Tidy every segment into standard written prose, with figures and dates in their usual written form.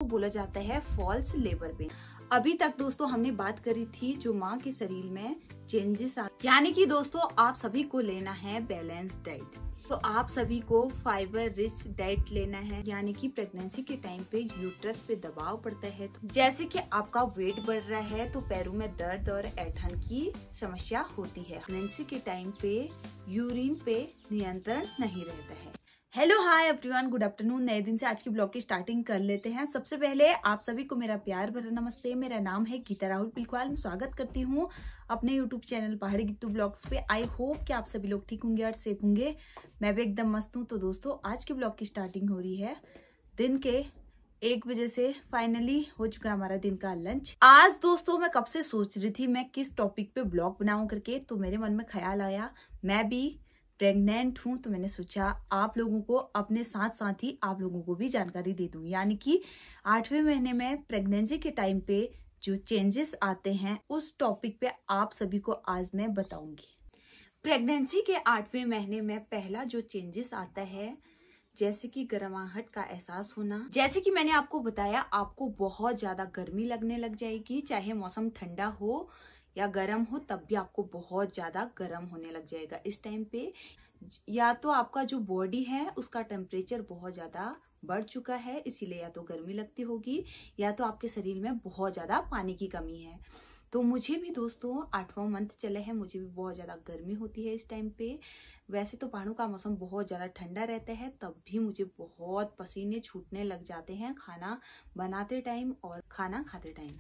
बोला जाता है फॉल्स लेबर पेन। अभी तक दोस्तों हमने बात करी थी जो माँ के शरीर में चेंजेस यानी कि दोस्तों आप सभी को लेना है बैलेंस डाइट। तो आप सभी को फाइबर रिच डाइट लेना है, यानी कि प्रेगनेंसी के टाइम पे यूट्रस पे दबाव पड़ता है, तो जैसे कि आपका वेट बढ़ रहा है तो पैरों में दर्द और ऐंठन की समस्या होती है। प्रेगनेंसी के टाइम पे यूरिन पे नियंत्रण नहीं रहता है। Hello hi everyone, good afternoon. नए दिन से आज की ब्लॉग की स्टार्टिंग कर लेते हैं। सबसे पहले आप सभी को मेरा प्यार भरा नमस्ते। मेरा नाम है गीता राहुल पिलवाल। मैं स्वागत करती हूँ अपने यूट्यूब चैनल पहाड़ी गीतू ब्लॉग्स पे। आई होप कि आप सभी लोग ठीक होंगे और सेफ होंगे। मैं भी एकदम मस्त हूँ। तो दोस्तों आज की ब्लॉग की स्टार्टिंग हो रही है दिन के 1 बजे से। फाइनली हो चुका है हमारा दिन का लंच। आज दोस्तों मैं कब से सोच रही थी मैं किस टॉपिक पे ब्लॉग बनाऊं करके, तो मेरे मन में ख्याल आया मैं भी प्रेग्नेंट हूँ, तो मैंने सोचा आप लोगों को अपने साथ साथ ही आप लोगों को भी जानकारी दे दूं। यानी कि 8वें महीने में प्रेगनेंसी के टाइम पे जो चेंजेस आते हैं उस टॉपिक पे आप सभी को आज मैं बताऊंगी। प्रेगनेंसी के 8वें महीने में पहला जो चेंजेस आता है जैसे कि गर्माहट का एहसास होना। जैसे कि मैंने आपको बताया आपको बहुत ज्यादा गर्मी लगने लग जाएगी, चाहे मौसम ठंडा हो या गर्म हो तब भी आपको बहुत ज्यादा गर्म होने लग जाएगा इस टाइम पे। या तो आपका जो बॉडी है उसका टेम्परेचर बहुत ज्यादा बढ़ चुका है इसीलिए या तो गर्मी लगती होगी, या तो आपके शरीर में बहुत ज्यादा पानी की कमी है। तो मुझे भी दोस्तों 8वां मंथ चले हैं, मुझे भी बहुत ज्यादा गर्मी होती है इस टाइम पे। वैसे तो पहाड़ों का मौसम बहुत ज्यादा ठंडा रहता है तब भी मुझे बहुत पसीने छूटने लग जाते हैं खाना बनाते टाइम और खाना खाते टाइम।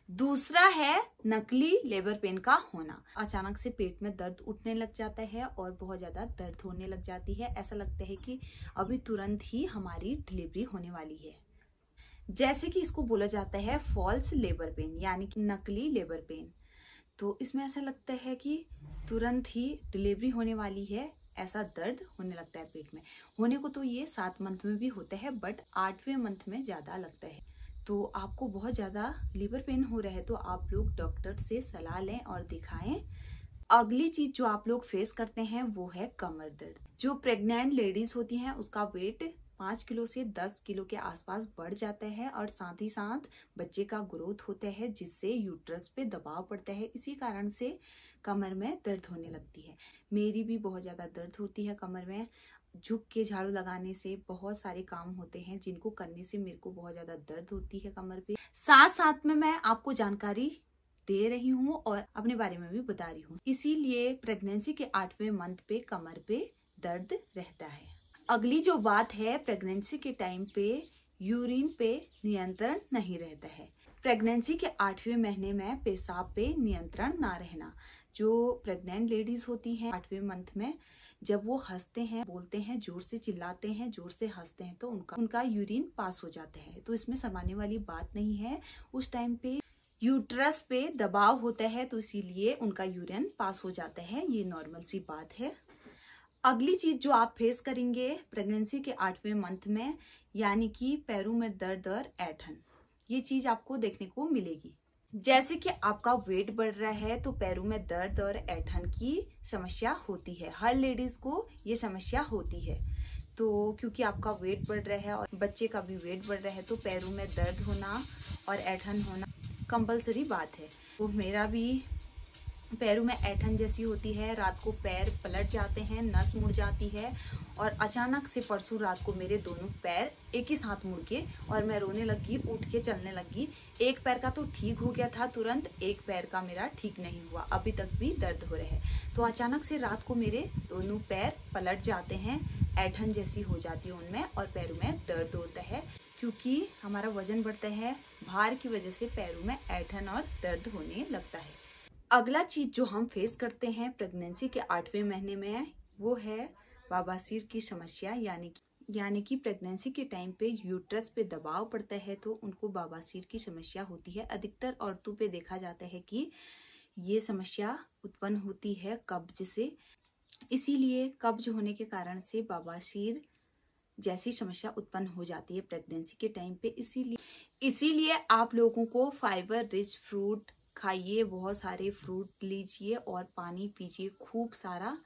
दूसरा है नकली लेबर पेन का होना। अचानक से पेट में दर्द उठने लग जाता है और बहुत ज्यादा दर्द होने लग जाती है। ऐसा लगता है कि अभी तुरंत ही हमारी डिलीवरी होने वाली है। जैसे कि इसको बोला जाता है फॉल्स लेबर पेन, यानी कि नकली लेबर पेन। तो इसमें ऐसा लगता है कि तुरंत ही डिलीवरी होने वाली है, ऐसा दर्द होने लगता है पेट में। होने को तो ये 7 मंथ में भी होता है बट 8वें मंथ में ज्यादा लगता है। तो आपको बहुत ज़्यादा लीवर पेन हो रहा है तो आप लोग डॉक्टर से सलाह लें और दिखाएं। अगली चीज जो आप लोग फेस करते हैं वो है कमर दर्द। जो प्रेग्नेंट लेडीज होती हैं उसका वेट 5 किलो से 10 किलो के आसपास बढ़ जाता है और साथ ही साथ बच्चे का ग्रोथ होता है जिससे यूट्रस पे दबाव पड़ता है। इसी कारण से कमर में दर्द होने लगती है। मेरी भी बहुत ज़्यादा दर्द होती है कमर में। झुक के झाड़ू लगाने से बहुत सारे काम होते हैं जिनको करने से मेरे को बहुत ज्यादा दर्द होती है कमर पे। साथ साथ में मैं आपको जानकारी दे रही हूँ और अपने बारे में भी बता रही हूँ, इसीलिए प्रेगनेंसी के 8वें मंथ पे कमर पे दर्द रहता है। अगली जो बात है, प्रेगनेंसी के टाइम पे यूरिन पे नियंत्रण नहीं रहता है। प्रेगनेंसी के 8वें महीने में पेशाब पे नियंत्रण ना रहना। जो प्रेग्नेंट लेडीज होती हैं 8वें मंथ में जब वो हंसते हैं, बोलते हैं, जोर से चिल्लाते हैं, जोर से हंसते हैं तो उनका यूरिन पास हो जाता है। तो इसमें शर्माने वाली बात नहीं है। उस टाइम पे यूट्रस पे दबाव होता है तो इसीलिए उनका यूरिन पास हो जाता है, ये नॉर्मल सी बात है। अगली चीज जो आप फेस करेंगे प्रेगनेंसी के 8वें मंथ में, यानी कि पैरों में दर्द और ऐंठन, ये चीज आपको देखने को मिलेगी। जैसे कि आपका वेट बढ़ रहा है तो पैरों में दर्द और ऐंठन की समस्या होती है। हर लेडीज को ये समस्या होती है। तो क्योंकि आपका वेट बढ़ रहा है और बच्चे का भी वेट बढ़ रहा है तो पैरों में दर्द होना और ऐंठन होना कंपलसरी बात है। तो मेरा भी पैरों में ऐंठन जैसी होती है, रात को पैर पलट जाते हैं, नस मुड़ जाती है और अचानक से परसों रात को मेरे दोनों पैर एक ही साथ मुड़ के और मैं रोने लगी, उठ के चलने लगी। एक पैर का तो ठीक हो गया था तुरंत, एक पैर का मेरा ठीक नहीं हुआ, अभी तक भी दर्द हो रहा है। तो अचानक से रात को मेरे दोनों पैर पलट जाते हैं, ऐंठन जैसी हो जाती है उनमें और पैरों में दर्द होता है। क्योंकि हमारा वजन बढ़ता है, भार की वजह से पैरों में ऐंठन और दर्द होने लगता है। अगला चीज जो हम फेस करते हैं प्रेगनेंसी के 8वें महीने में वो है बवासीर की समस्या। यानी कि प्रेगनेंसी के टाइम पे यूट्रस पे दबाव पड़ता है तो उनको बवासीर की समस्या होती है। अधिकतर औरतों पे देखा जाता है कि ये समस्या उत्पन्न होती है कब्ज से। इसीलिए कब्ज होने के कारण से बवासीर जैसी समस्या उत्पन्न हो जाती है प्रेगनेंसी के टाइम पे। इसीलिए आप लोगों को फाइबर रिच फ्रूट खाइए, बहुत सारे फ्रूट लीजिए और पानी पीजिए खूब सारा।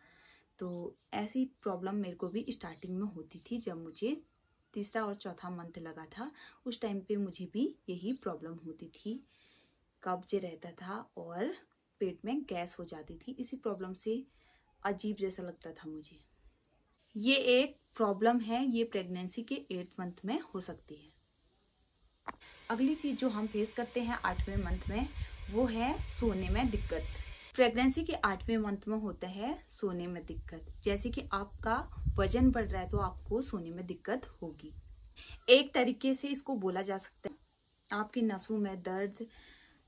तो ऐसी प्रॉब्लम मेरे को भी स्टार्टिंग में होती थी जब मुझे तीसरा और चौथा मंथ लगा था, उस टाइम पे मुझे भी यही प्रॉब्लम होती थी, कब्ज रहता था और पेट में गैस हो जाती थी। इसी प्रॉब्लम से अजीब जैसा लगता था मुझे। ये एक प्रॉब्लम है, ये प्रेगनेंसी के 8th मंथ में हो सकती है। अगली चीज जो हम फेस करते हैं 8वें मंथ में, वो है सोने में दिक्कत। प्रेगनेंसी के 8वें मंथ में होता है सोने में दिक्कत। जैसे कि आपका वजन बढ़ रहा है तो आपको सोने में दिक्कत होगी। एक तरीके से इसको बोला जा सकता है आपकी नसों में दर्द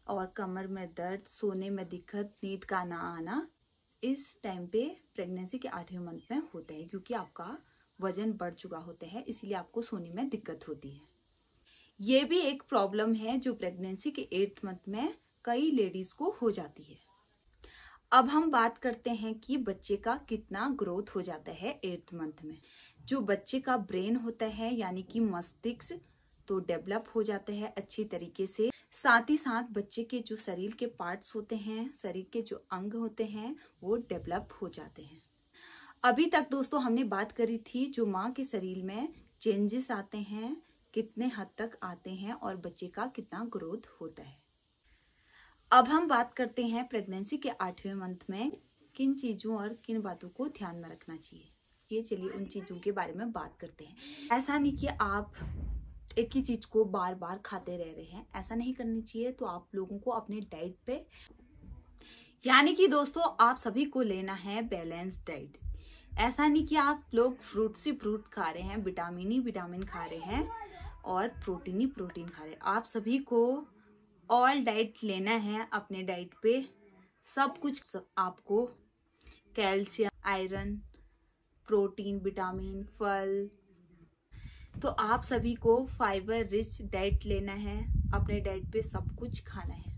और कमर में दर्द, सोने में दिक्कत, नींद का ना आना, इस टाइम पे प्रेगनेंसी के 8वें मंथ में होता है, क्योंकि आपका वजन बढ़ चुका होता है, इसीलिए आपको सोने में दिक्कत होती है। ये भी एक प्रॉब्लम है जो प्रेगनेंसी के 8th मंथ में कई लेडीज को हो जाती है। अब हम बात करते हैं कि बच्चे का कितना ग्रोथ हो जाता है 8th मंथ में। जो बच्चे का ब्रेन होता है यानी कि मस्तिष्क तो डेवलप हो जाता है अच्छी तरीके से। साथ ही साथ बच्चे के जो शरीर के पार्ट्स होते हैं, शरीर के जो अंग होते हैं, वो डेवलप हो जाते हैं। अभी तक दोस्तों हमने बात करी थी जो माँ के शरीर में चेंजेस आते हैं, कितने हद तक आते हैं और बच्चे का कितना ग्रोथ होता है। अब हम बात करते हैं प्रेगनेंसी के 8वें मंथ में किन चीजों और किन बातों को ध्यान में रखना चाहिए। ये चलिए उन चीजों के बारे में बात करते हैं। ऐसा नहीं कि आप एक ही चीज को बार बार खाते रह रहे हैं, ऐसा नहीं करनी चाहिए। तो आप लोगों को अपने डाइट पे, यानी कि दोस्तों आप सभी को लेना है बैलेंस डाइट। ऐसा नहीं कि आप लोग फ्रूट ही फ्रूट खा रहे हैं, विटामिन ही विटामिन खा रहे हैं और प्रोटीन ही प्रोटीन खा रहे हैं। आप सभी को ऑल डाइट लेना है अपने डाइट पे। सब कुछ आपको कैल्शियम, आयरन, प्रोटीन, विटामिन, फल, तो आप सभी को फाइबर रिच डाइट लेना है, अपने डाइट पे सब कुछ खाना है।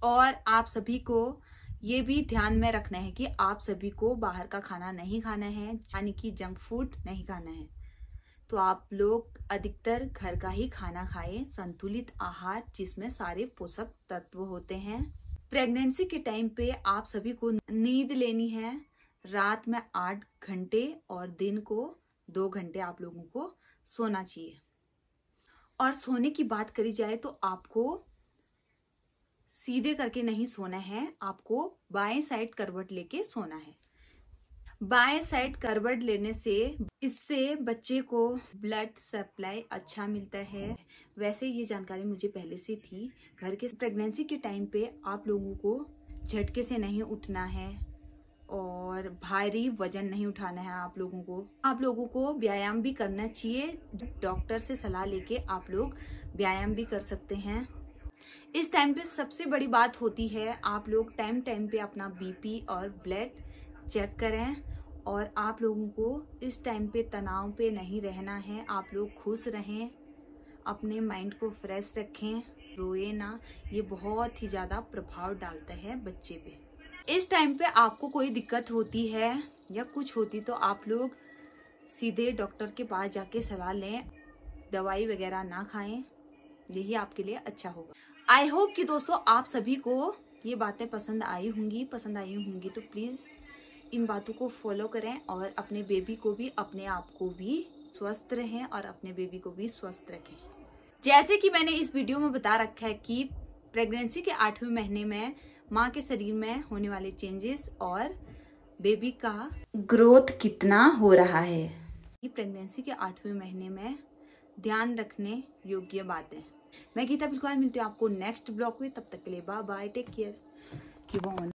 और आप सभी को ये भी ध्यान में रखना है कि आप सभी को बाहर का खाना नहीं खाना है, यानी कि जंक फूड नहीं खाना है। तो आप लोग अधिकतर घर का ही खाना खाएं, संतुलित आहार जिसमें सारे पोषक तत्व होते हैं। प्रेगनेंसी के टाइम पे आप सभी को नींद लेनी है, रात में 8 घंटे और दिन को 2 घंटे आप लोगों को सोना चाहिए। और सोने की बात करी जाए तो आपको सीधे करके नहीं सोना है, आपको बाएं साइड करवट लेके सोना है। बाएं साइड करवट लेने से इससे बच्चे को ब्लड सप्लाई अच्छा मिलता है। वैसे ये जानकारी मुझे पहले से थी। घर के प्रेगनेंसी के टाइम पे आप लोगों को झटके से नहीं उठना है और भारी वजन नहीं उठाना है। आप लोगों को व्यायाम भी करना चाहिए। डॉक्टर से सलाह लेके आप लोग व्यायाम भी कर सकते हैं। इस टाइम पे सबसे बड़ी बात होती है आप लोग टाइम टाइम पे अपना बीपी और ब्लड चेक करें। और आप लोगों को इस टाइम पे तनाव पे नहीं रहना है। आप लोग खुश रहें, अपने माइंड को फ्रेश रखें, रोए ना। ये बहुत ही ज़्यादा प्रभाव डालता है बच्चे पे। इस टाइम पे आपको कोई दिक्कत होती है या कुछ होती तो आप लोग सीधे डॉक्टर के पास जाके सलाह लें, दवाई वगैरह ना खाएं, यही आपके लिए अच्छा होगा। आई होप कि दोस्तों आप सभी को ये बातें पसंद आई होंगी तो प्लीज़ इन बातों को फॉलो करें और अपने बेबी को भी, अपने आप को भी स्वस्थ रहें और अपने बेबी को भी स्वस्थ रखें। जैसे कि मैंने इस वीडियो में बता रखा है कि प्रेगनेंसी के 8वें महीने में माँ के शरीर में होने वाले चेंजेस और बेबी का ग्रोथ कितना हो रहा है। ये प्रेगनेंसी के 8वें महीने में ध्यान रखने योग्य बातें। मैं गीता बिल्कुल मिलती हूँ आपको नेक्स्ट ब्लॉग में। तब तक के लिए बाय बाय, टेक केयर।